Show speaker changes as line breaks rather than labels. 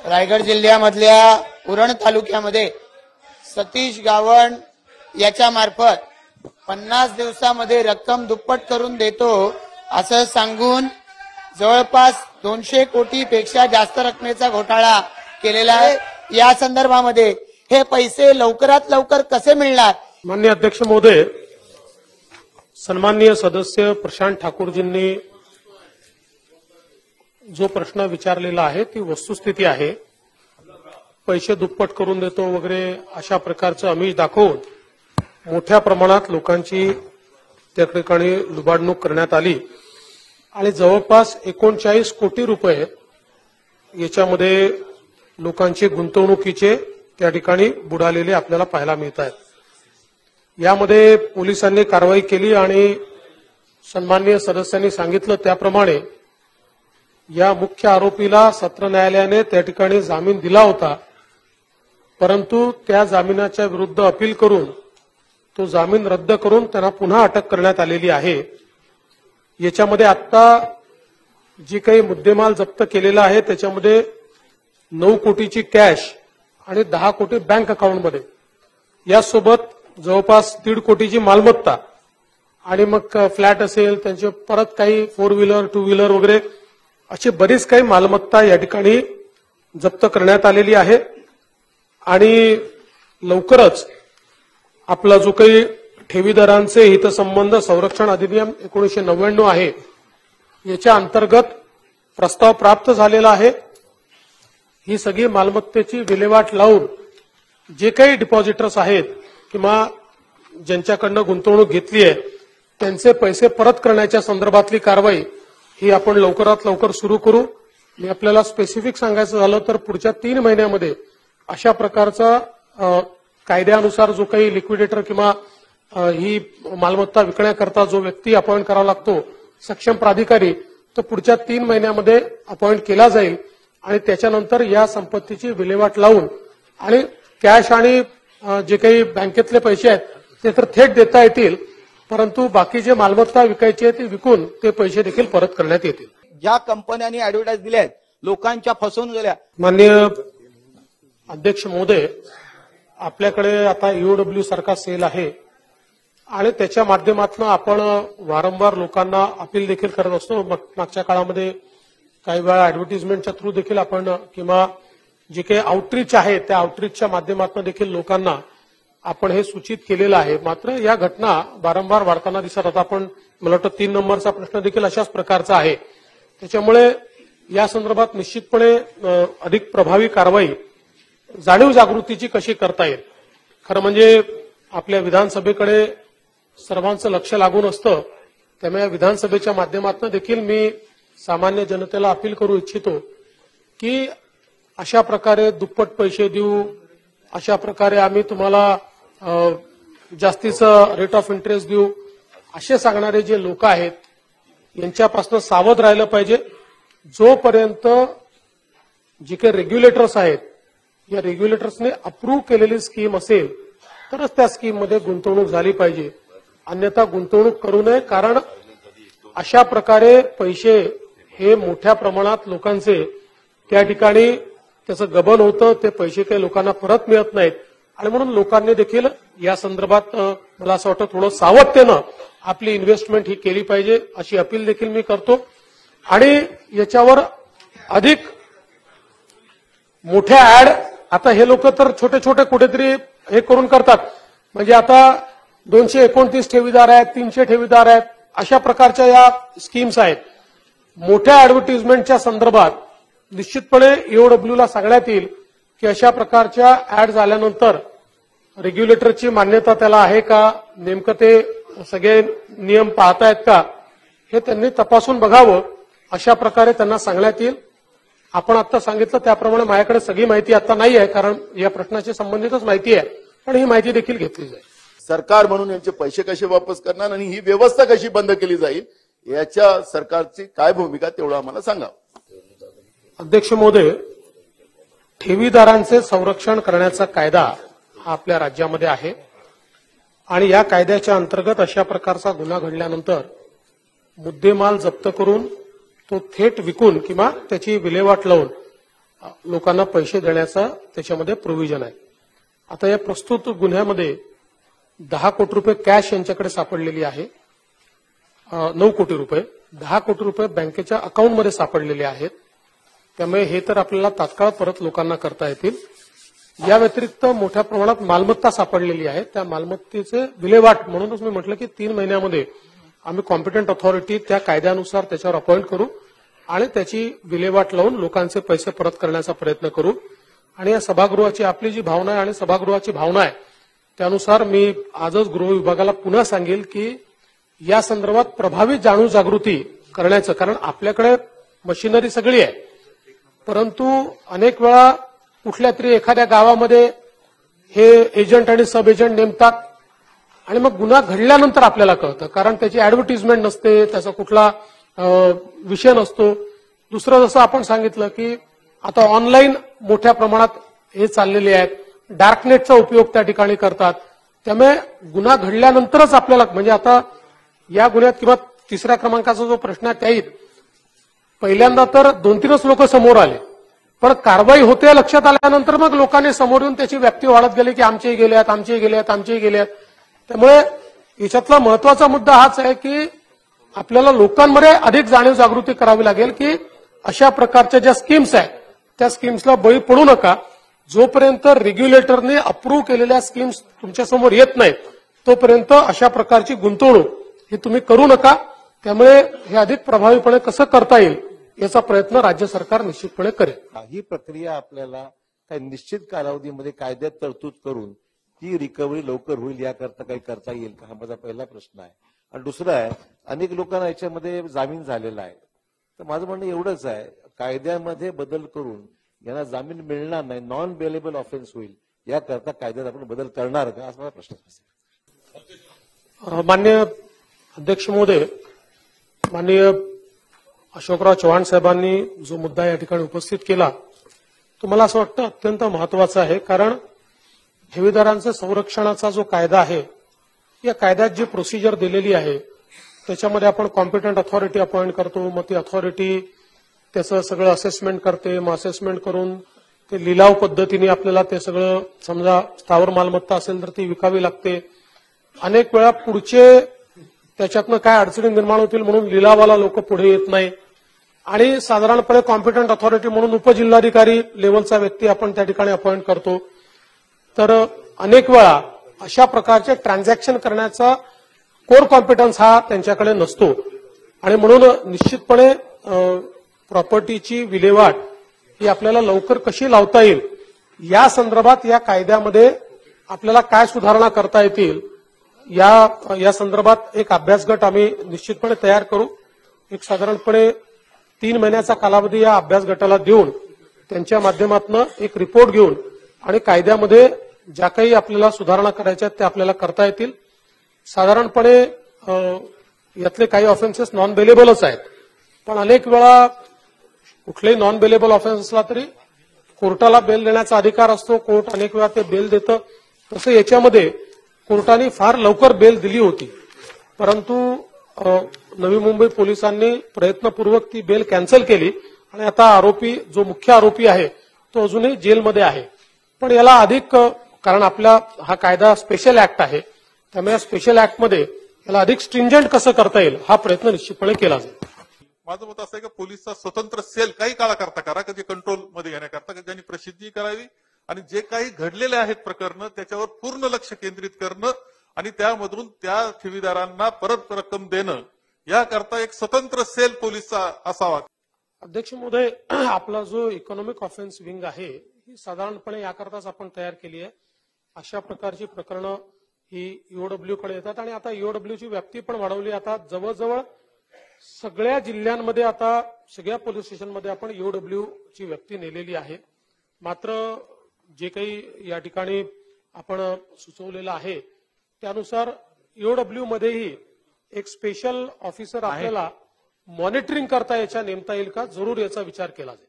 रायगड जिल्ह्यामधल्या उरण तालुक्यामध्ये सतीश गावण याच्या मार्फत 50 दिवसामध्ये रक्कम दुप्पट करून देतो असं सांगून जवळपास 200 कोटीपेक्षा जास्त रकमेचा घोटाळा केलेला आहे। या संदर्भामध्ये हे पैसे लवकरात लवकर कसे मिळणार?
माननीय अध्यक्ष महोदय, सन्माननीय सदस्य प्रशांत ठाकूरजींनी जो प्रश्न विचारलेला आहे ती वस्तुस्थिती आहे। पैसे दुप्पट करून देतो वगैरे अशा प्रकारचं आमिष दाखवून मोठ्या प्रमाणात लोकांची त्या ठिकाणी लुबाडणूक करण्यात आली आणि जवळपास 39 कोटी रुपये याच्यामध्ये लोकांचे गुंतवणुकीचे त्या ठिकाणी बुडालेले आपल्याला पाहायला मिळत आहेत। यामध्ये पोलिसांनी कारवाई केली आणि सन्माननीय सदस्यांनी सांगितलं त्याप्रमाणे या मुख्य आरोपीला सत्र न्यायालयाने त्या ठिकाणी जामीन दिला होता, परंतु त्या जामिनाच्या विरुद्ध अपील करून तो जामीन रद्द करून त्यांना पुन्हा अटक करण्यात आलेली आहे। याच्यामध्ये आता जी काही मुद्देमाल जप्त केलेला आहे त्याच्यामध्ये 9 कोटीची कॅश आणि 10 कोटी बँक अकाउंटमध्ये, यासोबत जवळपास 1.5 कोटीची मालमत्ता आणि मग फ्लॅट असेल त्यांचे परत काही 4 व्हीलर 2 व्हीलर वगैरे अशी बरीच काही मालमत्ता या ठिकाणी जप्त करण्यात आलेली आहे। आणि लवकरच आपला जो काही ठेवीदारांचे हितसंबंध संरक्षण अधिनियम 1999 आहे याच्या अंतर्गत प्रस्ताव प्राप्त झालेला आहे। ही सगळी मालमत्तेची विल्हेवाट लावून जे काही डिपॉझिटर्स आहेत किंवा ज्यांच्याकडनं गुंतवणूक घेतली आहे त्यांचे पैसे परत करण्याच्या संदर्भातली कारवाई ही आपण लवकरात लवकर सुरू करू। मी आपल्याला स्पेसिफिक सांगायचं झालं तर पुढच्या 3 महिन्यामध्ये अशा प्रकारचा कायद्यानुसार जो काही लिक्विडेटर किंवा ही मालमत्ता विकण्याकरता जो व्यक्ती अपॉइंट करावा लागतो सक्षम प्राधिकारी, तो पुढच्या 3 महिन्यामध्ये अपॉइंट केला जाईल आणि त्याच्यानंतर या संपत्तीची विल्हेवाट लावून आणि कॅश आणि जे काही बँकेतले पैसे आहेत ते तर थेट देता येतील, परंतु बाकी जे मालमत्ता विकायची आहे ती विकून ते पैसे देखील परत करण्यात येतील।
ज्या कंपन्यांनी ऍडव्हर्टाईज दिल्या आहेत लोकांच्या फसवून गेल्या।
माननीय अध्यक्ष महोदय, आपल्याकडे आता ईओडब्ल्यू सारखा सेल आहे आणि त्याच्या माध्यमातून आपण वारंवार लोकांना अपील देखील करत असतो। मागच्या काळामध्ये काही वेळा ऍडव्हर्टिजमेंटच्या थ्रू देखील आपण किंवा जे काही आउटरीच आहे त्या आउटरीचच्या माध्यमातून देखील लोकांना आपण हे सूचित केलेलं आहे। मात्र या घटना वारंवार वाढताना दिसत आता आपण मला वाटतं 3 नंबरचा प्रश्न देखील अशाच प्रकारचा आहे। त्याच्यामुळे या संदर्भात निश्चितपणे अधिक प्रभावी कारवाई जाणीव जागृतीची कशी करता येईल। खरं म्हणजे आपल्या विधानसभेकडे सर्वांचं लक्ष लागून असतं, त्यामुळे विधानसभेच्या माध्यमातून देखील मी सामान्य जनतेला अपील करू इच्छितो की अशा प्रकारे दुप्पट पैसे देऊ, अशा प्रकारे आम्ही तुम्हाला जास्तीचं रेट ऑफ इंटरेस्ट देऊ, असे सांगणारे जे लोक आहेत यांच्यापासून सावध राहिलं पाहिजे। जोपर्यंत जे काही रेग्युलेटर्स आहेत या रेग्युलेटर्सने अप्रूव्ह केलेली स्कीम असेल तरच त्या स्कीममध्ये गुंतवणूक झाली पाहिजे, अन्यथा गुंतवणूक करू नये। कारण अशा प्रकारे पैसे हे मोठ्या प्रमाणात लोकांचे त्या ठिकाणी त्याचं गबन होतं, ते पैसे काही लोकांना परत मिळत नाहीत आणि म्हणून लोकांनी देखील या संदर्भात मला असं वाटतं थोडं सावधतेनं आपली इन्व्हेस्टमेंट ही केली पाहिजे अशी अपील देखील मी करतो। आणि याच्यावर अधिक मोठ्या ऍड आता हे लोक तर छोटे छोटे कुठेतरी हे करून करतात, म्हणजे आता 229 ठेवीदार आहेत, 300 ठेवीदार आहेत, अशा प्रकारच्या या स्कीम्स आहेत। मोठ्या ऍडव्हर्टिजमेंटच्या संदर्भात निश्चितपणे ईओडब्ल्यूला सांगण्यात येईल की अशा प्रकारच्या ऍड झाल्यानंतर रेग्युलेटरची मान्यता त्याला आहे का, नेमकं ते सगळे नियम पाहतायत का, हे त्यांनी तपासून बघावं, अशा प्रकारे त्यांना सांगण्यात येईल। आपण आता सांगितलं त्याप्रमाणे माझ्याकडे सगळी माहिती आता नाही आहे, कारण या प्रश्नाशी संबंधितच माहिती आहे, पण ही माहिती देखील घेतली जाईल।
सरकार म्हणून यांचे पैसे कसे वापस करणार आणि ही व्यवस्था कशी बंद केली जाईल याच्या सरकारची काय भूमिका तेवढं आम्हाला सांगा।
अध्यक्ष महोदय, ठेवीदारांचे संरक्षण करण्याचा कायदा हा आपल्या राज्यामध्ये आहे आणि या कायद्याच्या अंतर्गत अशा प्रकारचा गुन्हा घडल्यानंतर मुद्देमाल जप्त करून तो थेट विकून किंवा त्याची विल्हेवाट लावून लोकांना पैसे देण्याचा त्याच्यामध्ये प्रोव्हिजन आहे. आता या प्रस्तुत गुन्ह्यामध्ये 10 कोटी रुपये कॅश यांच्याकडे सापडलेली आहे. 9 कोटी रुपये 10 कोटी रुपये बँकेच्या अकाउंटमध्ये सापडलेले आहेत. त्यामुळे हे तर आपल्याला तात्काळ परत लोकांना करता येतील. या व्यतिरिक्त मोठ्या प्रमाणात मालमत्ता सापडलेली आहे. त्या मालमत्तेचे विल्हेवाट म्हणूनच मी म्हटलं की 3 महिन्यामध्ये आम्ही कॉम्पिटंट अथॉरिटी त्या कायद्यानुसार त्याच्यावर अपॉइंट करू आणि त्याची विल्हेवाट लावून लोकांचे पैसे परत करण्याचा प्रयत्न करू. आणि या सभागृहाची आपली जी भावना आहे आणि सभागृहाची भावना आहे त्यानुसार मी आजच गृह विभागाला पुन्हा सांगेल की या संदर्भात प्रभावी जाणीव जागृती करण्याचं, कारण आपल्याकडे मशिनरी सगळी आहे, परंतु अनेक वेळा कुठल्या तरी एखाद्या गावामध्ये हे एजंट आणि सब एजंट नेमतात आणि मग गुन्हा घडल्यानंतर आपल्याला कळतं, कारण त्याची ऍडव्हर्टिजमेंट नसते, त्याचा कुठला विषय नसतो. दुसरं जसं आपण सांगितलं की आता ऑनलाईन मोठ्या प्रमाणात हे चाललेले आहेत, डार्कनेटचा उपयोग त्या ठिकाणी करतात. त्यामुळे गुन्हा घडल्यानंतरच आपल्याला, म्हणजे आता या गुन्ह्यात किंवा 3ऱ्या क्रमांकाचा जो प्रश्न आहे त्याही पहिल्यांदा तर 2-3च लोक समोर आले, पण कारवाई होते लक्षात आल्यानंतर मग लोकांनी समोर येऊन त्याची व्याप्ती वाढत गेली की आमचेही गेल्यात, आमचेही गेल्यात, आमचेही गेल्यात. त्यामुळे याच्यातला महत्वाचा मुद्दा हाच आहे की आपल्याला लोकांमध्ये अधिक जाणीव जागृती करावी लागेल की अशा प्रकारच्या ज्या स्कीम्स आहेत त्या स्कीम्सला बळी पडू नका. जोपर्यंत रेग्युलेटरने अप्रूव्ह केलेल्या स्कीम्स तुमच्यासमोर येत नाहीत तोपर्यंत अशा प्रकारची गुंतवणूक ही तुम्ही करू नका. त्यामुळे हे अधिक प्रभावीपणे कसं करता येईल याचा प्रयत्न राज्य सरकार निश्चितपणे करेल.
ही प्रक्रिया आपल्याला काही निश्चित कालावधीमध्ये कायद्यात तरतूद करून ती रिकव्हरी लवकर होईल याकरता काही करता येईल का, हा माझा पहिला प्रश्न आहे. आणि दुसरा आहे, अनेक लोकांना याच्यामध्ये जामीन झालेला आहे, तर माझं म्हणणं एवढंच आहे, कायद्यामध्ये बदल करून यांना जामीन मिळणार नाही, नॉन बेलेबल ऑफेन्स होईल, याकरता कायद्यात आपण बदल करणार का, असा माझा प्रश्न आहे.
माननीय अध्यक्ष महोदय, माननीय अशोकराव चव्हाण साहेबांनी जो मुद्दा या ठिकाणी उपस्थित केला तो मला असं वाटतं अत्यंत महत्वाचा आहे. कारण ठेवीदारांच्या संरक्षणाचा जो कायदा आहे या कायद्यात जी प्रोसिजर दिलेली आहे त्याच्यामध्ये आपण कॉम्पिटंट अथॉरिटी अपॉइंट करतो, मग ती अथॉरिटी त्याचं सगळं असेसमेंट करते, मग असेसमेंट करून ते लिलाव पद्धतीने आपल्याला ते सगळं, समजा स्थावर मालमत्ता असेल तर ती विकावी लागते. अनेक वेळा पुढचे त्याच्यातनं काय अडचणी निर्माण होतील म्हणून लिलावाला लोक पुढे येत नाही आणि साधारणपणे कॉम्पिटंट अथॉरिटी म्हणून उपजिल्हाधिकारी लेवलचा व्यक्ती आपण त्या ठिकाणी अपॉइंट करतो. तर अनेक वेळा अशा प्रकारचे ट्रान्झॅक्शन करण्याचा कोर कॉम्पिटन्स हा त्यांच्याकडे नसतो आणि म्हणून निश्चितपणे प्रॉपर्टीची विल्हेवाट ही आपल्याला लवकर कशी लावता येईल या संदर्भात या कायद्यामध्ये आपल्याला काय सुधारणा करता येतील या संदर्भात एक अभ्यास गट आम्ही निश्चितपणे तयार करू. एक साधारणपणे 3 महिन्याचा कालावधी या अभ्यास गटाला देऊन त्यांच्या माध्यमातून एक रिपोर्ट घेऊन आणि कायद्यामध्ये ज्या काही आपल्याला सुधारणा करायच्या त्या आपल्याला करता येतील. साधारणपणे यातले काही ऑफेन्सेस नॉन बेलेबलच आहेत, पण अनेक वेळा कुठलेही नॉन बेलेबल ऑफेन्स असला तरी कोर्टाला बेल देण्याचा अधिकार असतो, कोर्ट अनेक वेळा ते बेल देतं. तसं याच्यामध्ये कोर्टाने फार लवकर बेल दिली होती, परंतु नवी मुंबई पोलिसांनी प्रयत्नपूर्वक ती बेल कॅन्सल केली आणि आता आरोपी, जो मुख्य आरोपी आहे तो अजूनही जेलमध्ये आहे. पण याला अधिक, कारण आपला हा कायदा स्पेशल ऍक्ट आहे, त्यामुळे स्पेशल ऍक्टमध्ये याला अधिक स्ट्रिंजंट कसं करता येईल हा प्रयत्न निश्चितपणे केला जाईल.
माझं मत असं आहे की पोलीसचा स्वतंत्र सेल काही काळाकरता करा, की जे कंट्रोलमध्ये घेण्याकरता, की ज्यांनी प्रसिद्धी करावी आणि जे काही घडलेले आहेत प्रकरणं त्याच्यावर पूर्ण लक्ष केंद्रित करणं आणि त्यामधून त्या ठेवीदारांना परत रक्कम देणं याकरता एक स्वतंत्र सेल पोलीसचा असावा.
अध्यक्ष महोदय, आपला जो इकॉनॉमिक ऑफेन्स विंग आहे ही साधारणपणे याकरताच आपण तयार केली आहे. अशा प्रकारची प्रकरणं ही ईओडब्ल्यू कडे येतात आणि आता ईओडब्ल्यूची व्याप्ती पण वाढवली. आता जवळजवळ सगळ्या जिल्ह्यांमध्ये, आता सगळ्या पोलीस स्टेशनमध्ये आपण ईओडब्ल्यू ची व्याप्ती नेलेली आहे. मात्र जे काही या ठिकाणी आपण सुचवलेलं आहे त्यानुसार ईओडब्ल्यू मध्येही एक स्पेशल ऑफिसर आपल्याला मॉनिटरिंग करता याच्या नेमता येईल का, जरूर याचा विचार केला जाईल.